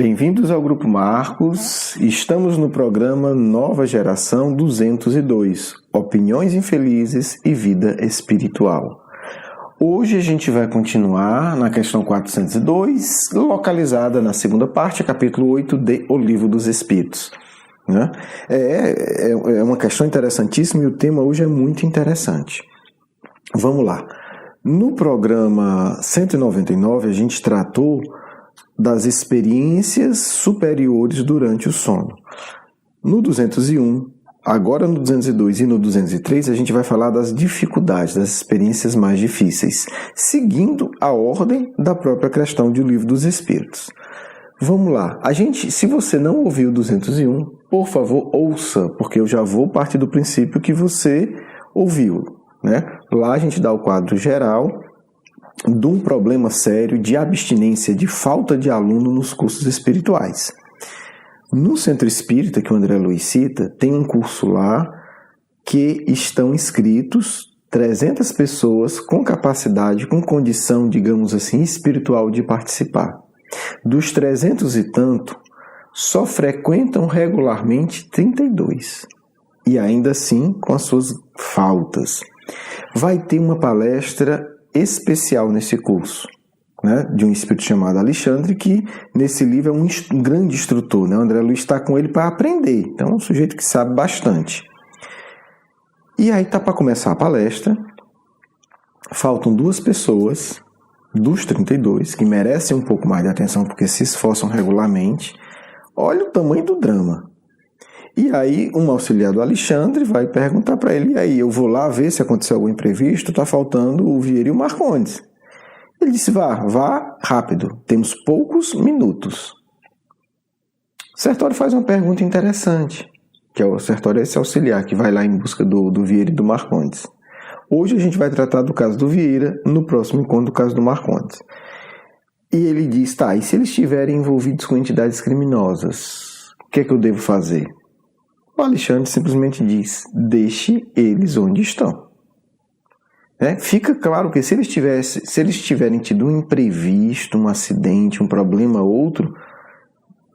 Bem-vindos ao Grupo Marcos. Estamos no programa Nova Geração 202, Opiniões Infelizes e Vida Espiritual. Hoje a gente vai continuar na questão 402, localizada na segunda parte, capítulo 8 de O Livro dos Espíritos. É uma questão interessantíssima e o tema hoje é muito interessante. Vamos lá. No programa 199 a gente tratou das experiências superiores durante o sono. No 201, agora no 202 e no 203 a gente vai falar das dificuldades, das experiências mais difíceis, seguindo a ordem da própria questão do Livro dos Espíritos. Vamos lá. Se você não ouviu o 201, por favor, ouça, porque eu já vou partir do princípio que você ouviu, né? Lá a gente dá o quadro geral de um problema sério de abstinência, de falta de aluno nos cursos espirituais. No Centro Espírita, que o André Luiz cita, tem um curso lá que estão inscritos 300 pessoas com capacidade, com condição, digamos assim, espiritual de participar. Dos 300 e tanto, só frequentam regularmente 32. E ainda assim, com as suas faltas. Vai ter uma palestra especial nesse curso, né, de um espírito chamado Alexandre, que nesse livro é um grande instrutor, né? O André Luiz está com ele para aprender, então é um sujeito que sabe bastante. E aí tá para começar a palestra, faltam 2 pessoas dos 32 que merecem um pouco mais de atenção porque se esforçam regularmente. Olha o tamanho do drama. E aí, um auxiliar do Alexandre vai perguntar para ele, e aí, eu vou lá ver se aconteceu algum imprevisto, está faltando o Vieira e o Marcondes. Ele disse, vá rápido, temos poucos minutos. Sertório faz uma pergunta interessante, que é o Sertório é esse auxiliar que vai lá em busca do Vieira e do Marcondes. Hoje a gente vai tratar do caso do Vieira, no próximo encontro do caso do Marcondes. E ele diz, e se eles estiverem envolvidos com entidades criminosas, o que é que eu devo fazer? O Alexandre simplesmente diz, deixe eles onde estão. Fica claro que se eles tiverem tido um imprevisto, um acidente, um problema, outro,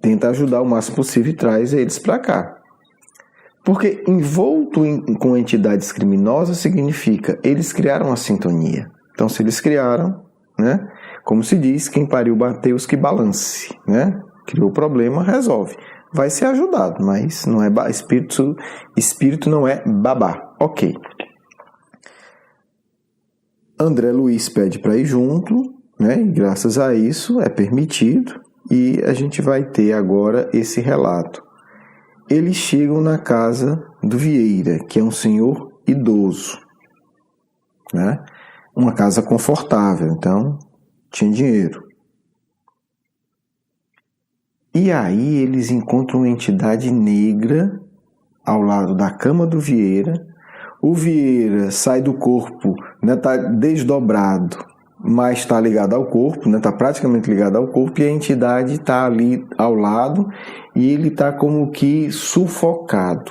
tenta ajudar o máximo possível e traz eles para cá. Porque envolto com entidades criminosas significa, eles criaram a sintonia. Então se eles criaram, né, como se diz, quem pariu bateu os que balance, né? Criou o problema, resolve. Vai ser ajudado, mas não é espírito não é babá. Ok. André Luiz pede para ir junto, né? E graças a isso é permitido e a gente vai ter agora esse relato. Eles chegam na casa do Vieira, que é um senhor idoso, né? Uma casa confortável, então tinha dinheiro. E aí eles encontram uma entidade negra ao lado da cama do Vieira. O Vieira sai do corpo, né, tá desdobrado, mas está ligado ao corpo, né, tá praticamente ligado ao corpo, e a entidade está ali ao lado e ele está como que sufocado.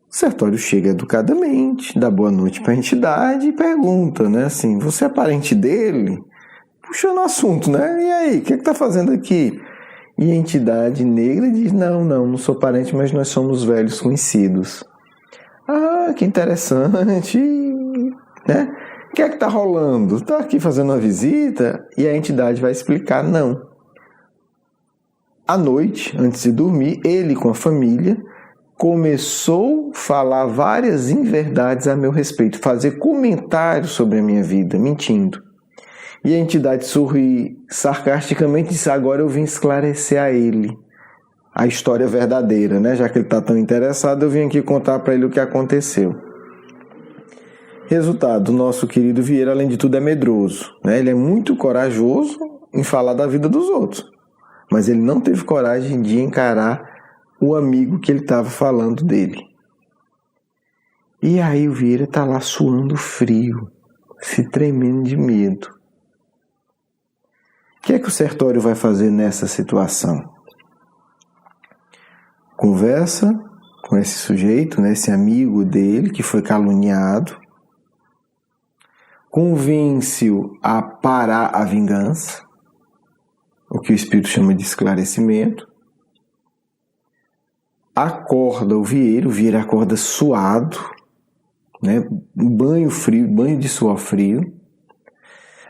O Sertório chega educadamente, dá boa noite para a entidade e pergunta, né, assim, você é parente dele? Puxando o assunto, né? E aí, o que está fazendo aqui? E a entidade negra diz, não sou parente, mas nós somos velhos conhecidos. Ah, que interessante, né? O que é que está rolando? Está aqui fazendo uma visita? E a entidade vai explicar, não. À noite, antes de dormir, ele com a família começou a falar várias inverdades a meu respeito, fazer comentários sobre a minha vida, mentindo. E a entidade sorri sarcasticamente e disse, agora eu vim esclarecer a ele a história verdadeira, né? Já que ele está tão interessado, eu vim aqui contar para ele o que aconteceu. Resultado, o nosso querido Vieira, além de tudo, é medroso, né? Ele é muito corajoso em falar da vida dos outros, mas ele não teve coragem de encarar o amigo que ele estava falando dele. E aí o Vieira está lá suando frio, se tremendo de medo. O que é que o Sertório vai fazer nessa situação? Conversa com esse sujeito, né, esse amigo dele que foi caluniado, convence-o a parar a vingança, o que o Espírito chama de esclarecimento. Acorda o vieiro acorda suado, né? Banho frio, banho de suor frio.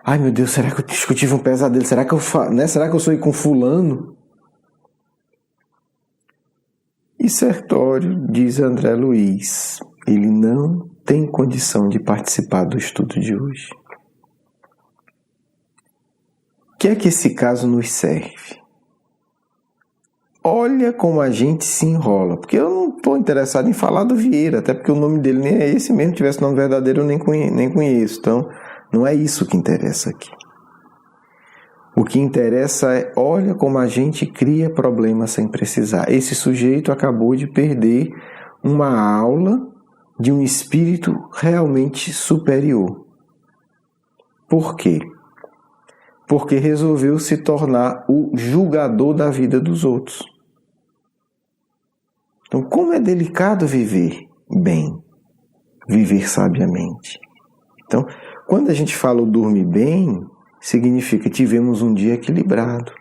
Ai meu Deus, será que eu tive um pesadelo? Será que eu sonhei com fulano? E Sertório, diz André Luiz, ele não tem condição de participar do estudo de hoje. O que é que esse caso nos serve? Olha como a gente se enrola, porque eu não estou interessado em falar do Vieira, até porque o nome dele nem é esse mesmo, se tivesse nome verdadeiro eu nem conheço, então não é isso que interessa aqui. O que interessa é, olha como a gente cria problemas sem precisar. Esse sujeito acabou de perder uma aula de um espírito realmente superior. Por quê? Porque resolveu se tornar o julgador da vida dos outros. Então, como é delicado viver bem, viver sabiamente. Então, quando a gente fala o dormir bem, significa que tivemos um dia equilibrado.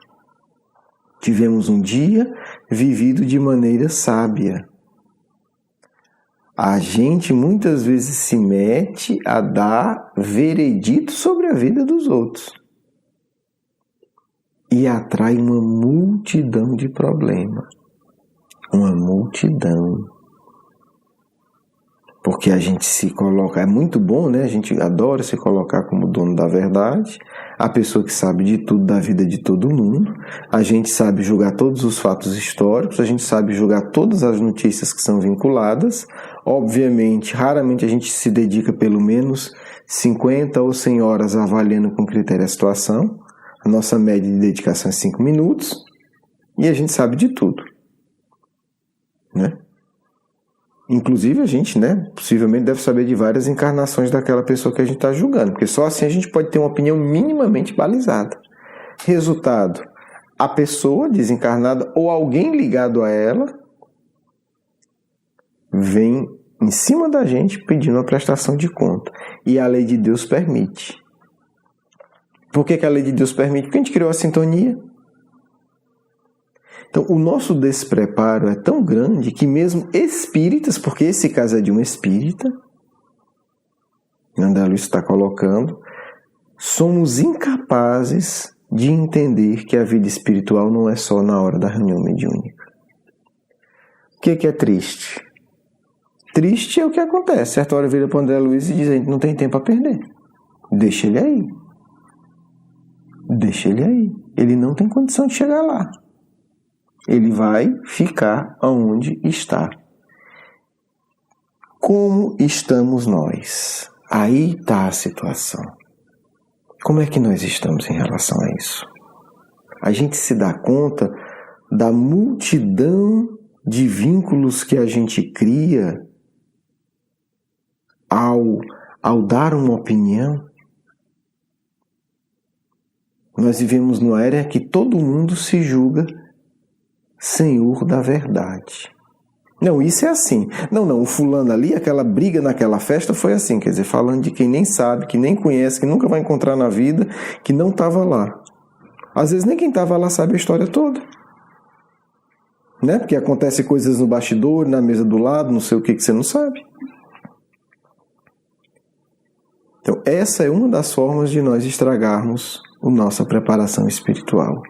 Tivemos um dia vivido de maneira sábia. A gente muitas vezes se mete a dar veredito sobre a vida dos outros. E atrai uma multidão de problemas. Uma multidão. Porque a gente se coloca, é muito bom, né? A gente adora se colocar como dono da verdade, a pessoa que sabe de tudo da vida de todo mundo, a gente sabe julgar todos os fatos históricos, a gente sabe julgar todas as notícias que são vinculadas. Obviamente, raramente a gente se dedica pelo menos 50 ou 100 horas avaliando com critério a situação. A nossa média de dedicação é 5 minutos e a gente sabe de tudo, né? Inclusive a gente, né, possivelmente deve saber de várias encarnações daquela pessoa que a gente está julgando, porque só assim a gente pode ter uma opinião minimamente balizada. Resultado, a pessoa desencarnada ou alguém ligado a ela vem em cima da gente pedindo a prestação de conta. E a lei de Deus permite. Por que a lei de Deus permite? Porque a gente criou a sintonia. Então, o nosso despreparo é tão grande que mesmo espíritas, porque esse caso é de um espírita, André Luiz está colocando, somos incapazes de entender que a vida espiritual não é só na hora da reunião mediúnica. O que é triste? Triste é o que acontece. Certa hora vira para o André Luiz e diz: a gente não tem tempo a perder. Deixa ele aí. Deixa ele aí. Ele não tem condição de chegar lá. Ele vai ficar onde está. Como estamos nós? Aí está a situação. Como é que nós estamos em relação a isso? A gente se dá conta da multidão de vínculos que a gente cria ao dar uma opinião? Nós vivemos numa era que todo mundo se julga senhor da verdade. Não, isso é assim. Não, o fulano ali, aquela briga naquela festa foi assim, quer dizer, falando de quem nem sabe, que nem conhece, que nunca vai encontrar na vida, que não estava lá. Às vezes nem quem estava lá sabe a história toda. Né? Porque acontece coisas no bastidor, na mesa do lado, não sei o que você não sabe. Então, essa é uma das formas de nós estragarmos a nossa preparação espiritual.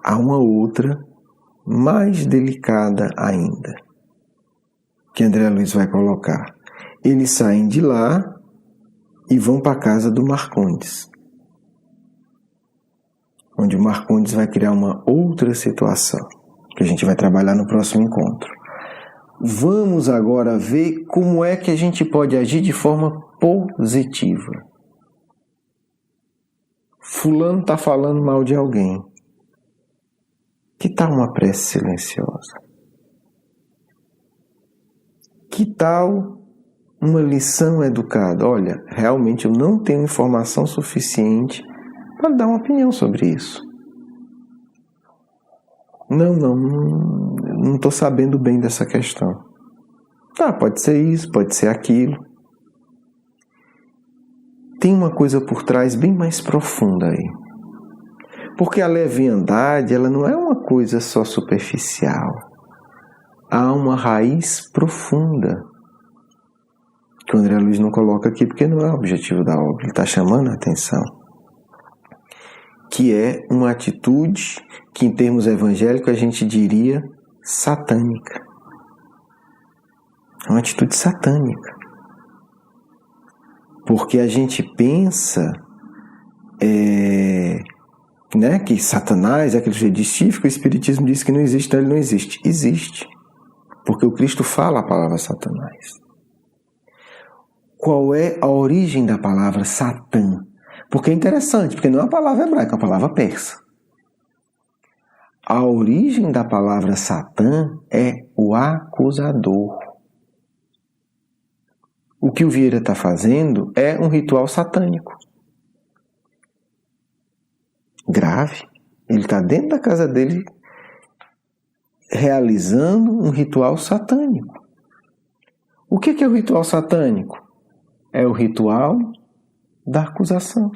Há uma outra mais delicada ainda, que André Luiz vai colocar. Eles saem de lá e vão para a casa do Marcondes, onde o Marcondes vai criar uma outra situação, que a gente vai trabalhar no próximo encontro. Vamos agora ver como é que a gente pode agir de forma positiva. Fulano está falando mal de alguém. Que tal uma prece silenciosa? Que tal uma lição educada? Olha, realmente eu não tenho informação suficiente para dar uma opinião sobre isso. Não estou sabendo bem dessa questão. Tá, pode ser isso, pode ser aquilo. Tem uma coisa por trás bem mais profunda aí. Porque a leviandade, ela não é uma coisa só superficial. Há uma raiz profunda, que o André Luiz não coloca aqui porque não é o objetivo da obra, ele está chamando a atenção, que é uma atitude que em termos evangélicos a gente diria satânica. É uma atitude satânica. Porque a gente pensa que Satanás é aquele sujeito discífico, o Espiritismo diz que não existe, então ele não existe. Existe. Porque o Cristo fala a palavra Satanás. Qual é a origem da palavra Satã? Porque é interessante, porque não é uma palavra hebraica, é uma palavra persa. A origem da palavra Satã é o acusador. O que o Vieira está fazendo é um ritual satânico. Grave. Ele está dentro da casa dele realizando um ritual satânico. O que é o ritual satânico? É o ritual da acusação.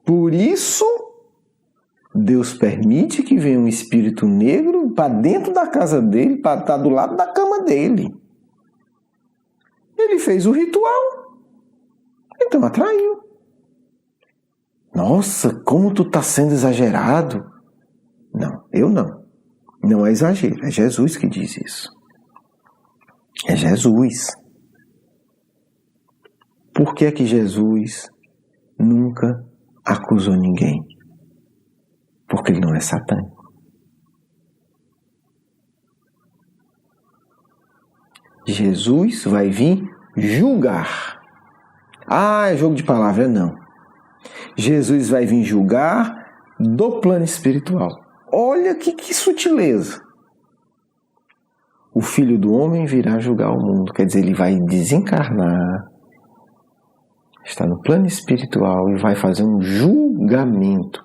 Por isso, Deus permite que venha um espírito negro para dentro da casa dele, para estar do lado da cama dele. Ele fez o ritual, então atraiu. Nossa, como tu está sendo exagerado. Não, eu não. Não é exagero, é Jesus que diz isso. É Jesus. Por que é que Jesus nunca acusou ninguém? Porque ele não é satânico. Jesus vai vir julgar. Ah, é jogo de palavra, não. Jesus vai vir julgar do plano espiritual. Olha que sutileza. O Filho do Homem virá julgar o mundo. Quer dizer, ele vai desencarnar, está no plano espiritual e vai fazer um julgamento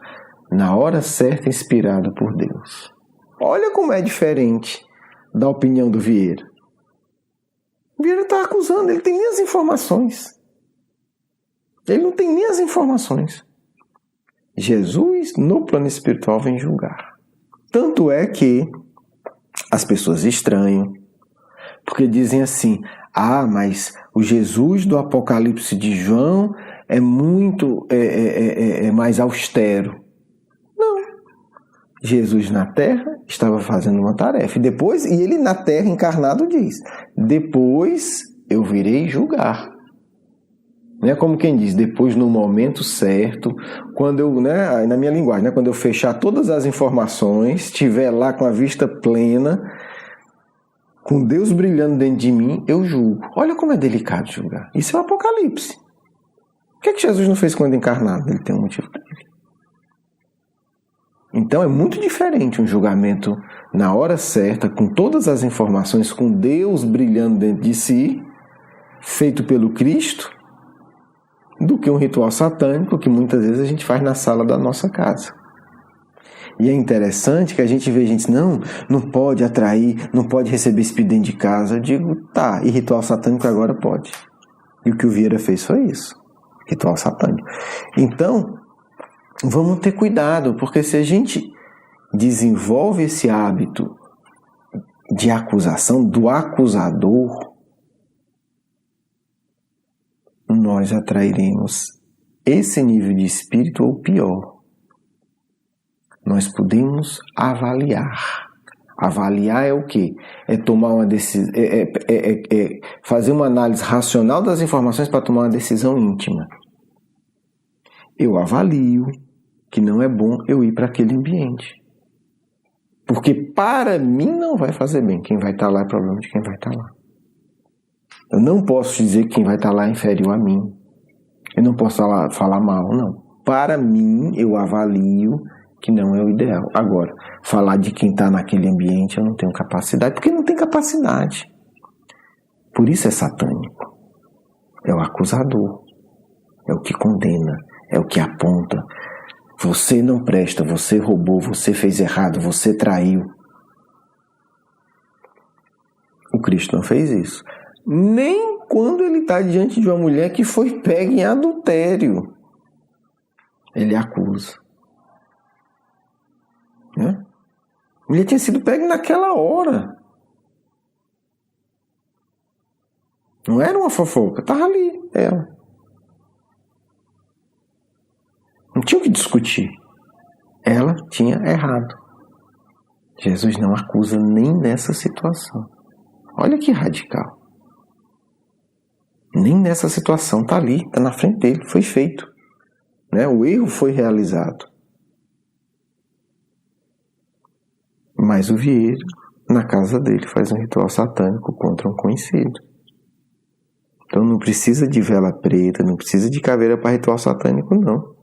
na hora certa, inspirado por Deus. Olha como é diferente da opinião do Vieira. O Vieira está acusando, ele tem nem as informações. Ele não tem nem as informações. Jesus, no plano espiritual, vem julgar. Tanto é que as pessoas estranham, porque dizem assim, mas o Jesus do Apocalipse de João é muito mais austero. Não. Jesus na terra estava fazendo uma tarefa. E ele na terra encarnado diz, depois eu virei julgar. Não é como quem diz, depois no momento certo, quando eu, na minha linguagem, quando eu fechar todas as informações, estiver lá com a vista plena, com Deus brilhando dentro de mim, eu julgo. Olha como é delicado julgar. Isso é o Apocalipse. O que Jesus não fez quando encarnado? Ele tem um motivo para ele. Então é muito diferente um julgamento na hora certa, com todas as informações, com Deus brilhando dentro de si, feito pelo Cristo, do que um ritual satânico que muitas vezes a gente faz na sala da nossa casa. E é interessante que a gente vê gente, não pode atrair, não pode receber espírito dentro de casa. Eu digo, tá, e ritual satânico agora pode. E o que o Vieira fez foi isso, ritual satânico. Então, vamos ter cuidado, porque se a gente desenvolve esse hábito de acusação, do acusador, nós atrairemos esse nível de espírito ou pior. Nós podemos avaliar. Avaliar é o quê? É tomar uma decisão, fazer uma análise racional das informações para tomar uma decisão íntima. Eu avalio que não é bom eu ir para aquele ambiente. Porque para mim não vai fazer bem. Quem vai estar lá é problema de quem vai estar lá. Eu não posso dizer que quem vai estar lá é inferior a mim. Eu não posso falar mal, não. Para mim, eu avalio que não é o ideal. Agora, falar de quem está naquele ambiente, eu não tenho capacidade, porque não tem capacidade. Por isso é satânico. É o acusador. É o que condena. É o que aponta. Você não presta, você roubou, você fez errado, você traiu. O Cristo não fez isso. Nem quando ele está diante de uma mulher que foi pega em adultério. Ele acusa. Ele tinha sido pego naquela hora. Não era uma fofoca, estava ali, ela. Não tinha o que discutir. Ela tinha errado. Jesus não acusa nem nessa situação. Olha que radical. Nem nessa situação, está ali, está na frente dele, foi feito. Né? O erro foi realizado. Mas o Vieira, na casa dele, faz um ritual satânico contra um conhecido. Então não precisa de vela preta, não precisa de caveira para ritual satânico, não.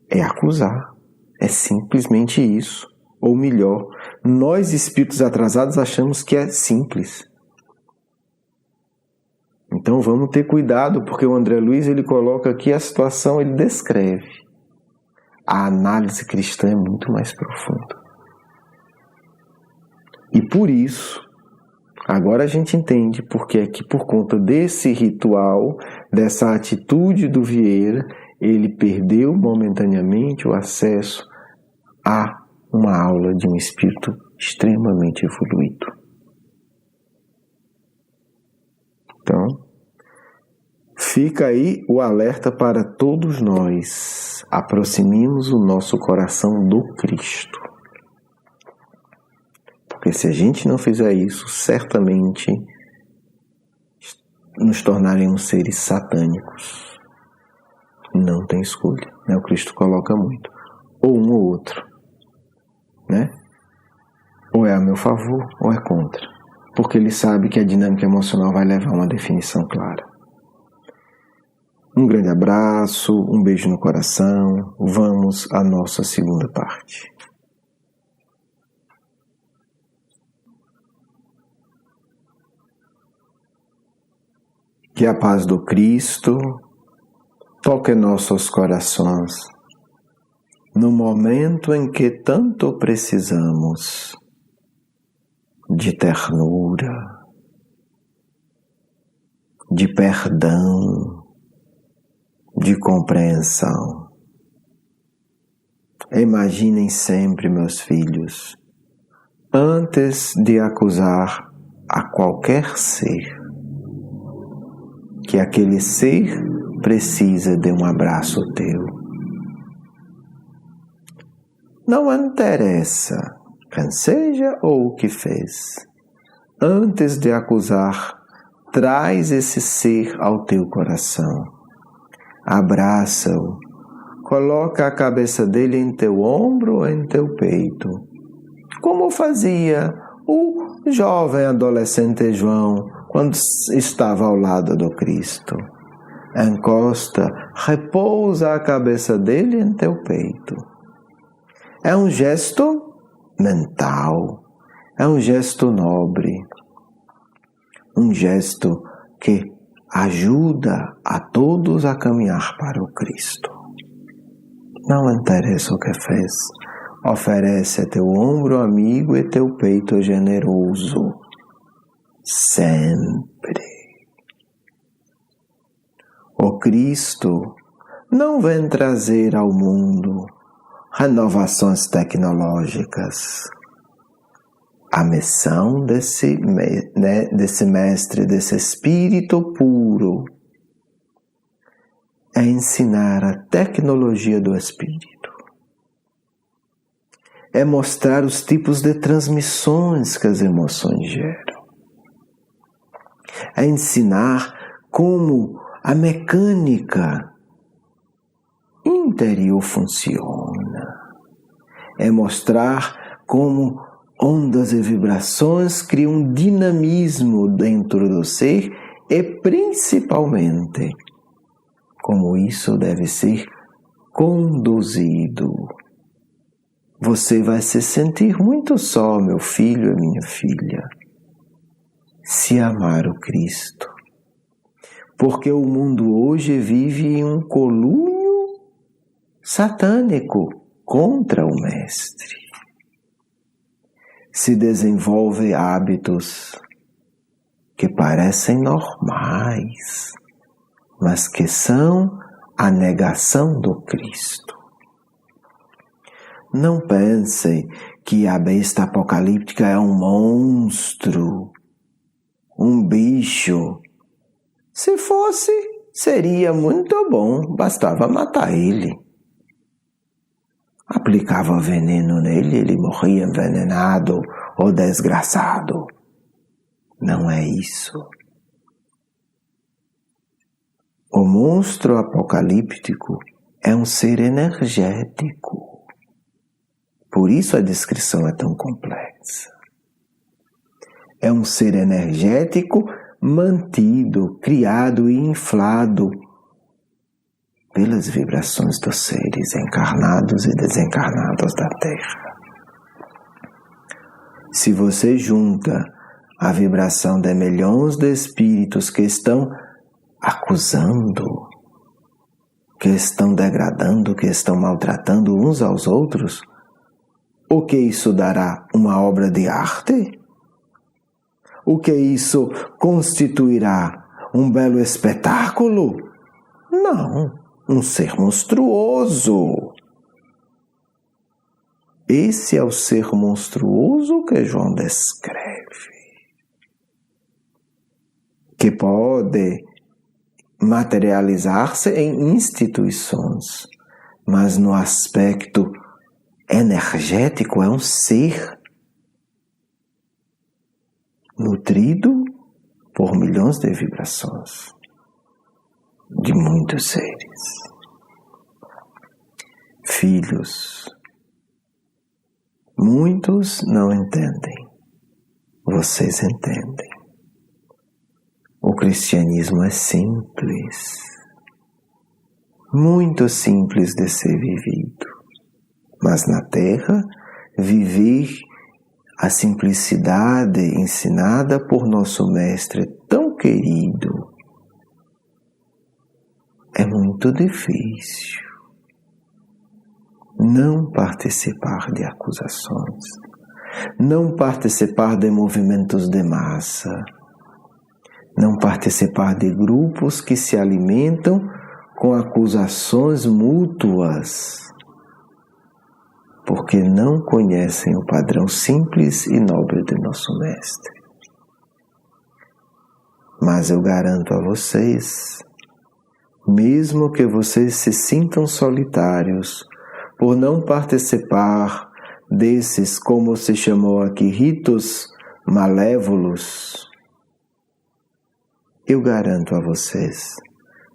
É acusar. É simplesmente isso. Ou melhor, nós espíritos atrasados achamos que é simples. Então vamos ter cuidado, porque o André Luiz ele coloca aqui a situação, ele descreve. A análise cristã é muito mais profunda. E por isso, agora a gente entende porque é que por conta desse ritual, dessa atitude do Vieira, ele perdeu momentaneamente o acesso a uma aula de um espírito extremamente evoluído. Então, fica aí o alerta para todos nós. Aproximemos o nosso coração do Cristo. Porque se a gente não fizer isso, certamente nos tornaremos seres satânicos. Não tem escolha, né? O Cristo coloca muito. Ou um ou outro, né? Ou é a meu favor, ou é contra. Porque ele sabe que a dinâmica emocional vai levar a uma definição clara. Um grande abraço, um beijo no coração. Vamos à nossa segunda parte. Que a paz do Cristo toque nossos corações no momento em que tanto precisamos de ternura, de perdão, de compreensão. Imaginem sempre, meus filhos, antes de acusar a qualquer ser, que aquele ser precisa de um abraço teu. Não interessa quem seja ou o que fez. Antes de acusar, traz esse ser ao teu coração. Abraça-o. Coloca a cabeça dele em teu ombro ou em teu peito. Como fazia o jovem adolescente João quando estava ao lado do Cristo. Encosta, repousa a cabeça dele em teu peito. É um gesto mental, é um gesto nobre, um gesto que ajuda a todos a caminhar para o Cristo. Não interessa o que fez, oferece teu ombro amigo e teu peito generoso, sempre. O Cristo não vem trazer ao mundo renovações tecnológicas. A missão desse mestre, desse espírito puro, é ensinar a tecnologia do espírito. É mostrar os tipos de transmissões que as emoções geram. É ensinar como a mecânica interior funciona. É mostrar como ondas e vibrações criam um dinamismo dentro do ser e principalmente como isso deve ser conduzido. Você vai se sentir muito só, meu filho e minha filha, se amar o Cristo. Porque o mundo hoje vive em um colúnio satânico contra o Mestre. Se desenvolve hábitos que parecem normais, mas que são a negação do Cristo. Não pense que a besta apocalíptica é um monstro, um bicho. Se fosse, seria muito bom, bastava matar ele. Aplicava veneno nele, ele morria envenenado ou desgraçado. Não é isso. O monstro apocalíptico é um ser energético. Por isso a descrição é tão complexa. É um ser energético mantido, criado e inflado pelas vibrações dos seres encarnados e desencarnados da Terra. Se você junta a vibração de milhões de espíritos que estão acusando, que estão degradando, que estão maltratando uns aos outros, o que isso dará? Uma obra de arte? O que isso constituirá? Um belo espetáculo? Não, um ser monstruoso. Esse é o ser monstruoso que João descreve, que pode materializar-se em instituições, mas no aspecto energético é um ser nutrido por milhões de vibrações de muitos seres. Filhos, muitos não entendem, vocês entendem. O cristianismo é simples, muito simples de ser vivido. Mas na Terra, viver a simplicidade ensinada por nosso Mestre tão querido é muito difícil. Não participar de acusações, não participar de movimentos de massa, não participar de grupos que se alimentam com acusações mútuas, porque não conhecem o padrão simples e nobre de nosso Mestre. Mas eu garanto a vocês, mesmo que vocês se sintam solitários por não participar desses, como se chamou aqui, ritos malévolos, eu garanto a vocês,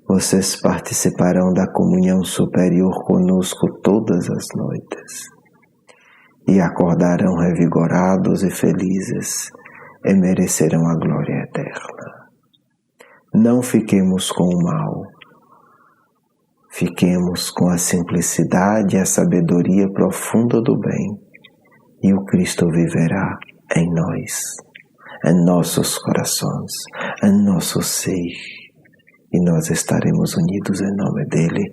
vocês participarão da comunhão superior conosco todas as noites. E acordarão revigorados e felizes, e merecerão a glória eterna. Não fiquemos com o mal, fiquemos com a simplicidade e a sabedoria profunda do bem, e o Cristo viverá em nós, em nossos corações, em nosso ser, e nós estaremos unidos em nome dele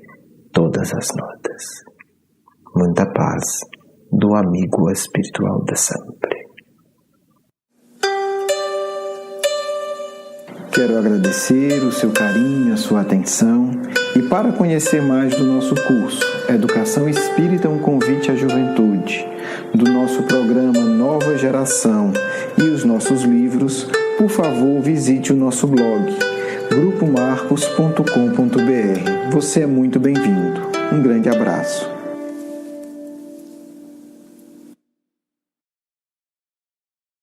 todas as noites. Muita paz do amigo espiritual de sempre. Quero agradecer o seu carinho, a sua atenção, e para conhecer mais do nosso curso Educação Espírita, um convite à juventude, do nosso programa Nova Geração e os nossos livros, por favor visite o nosso blog grupomarcos.com.br. Você é muito bem-vindo. Um grande abraço.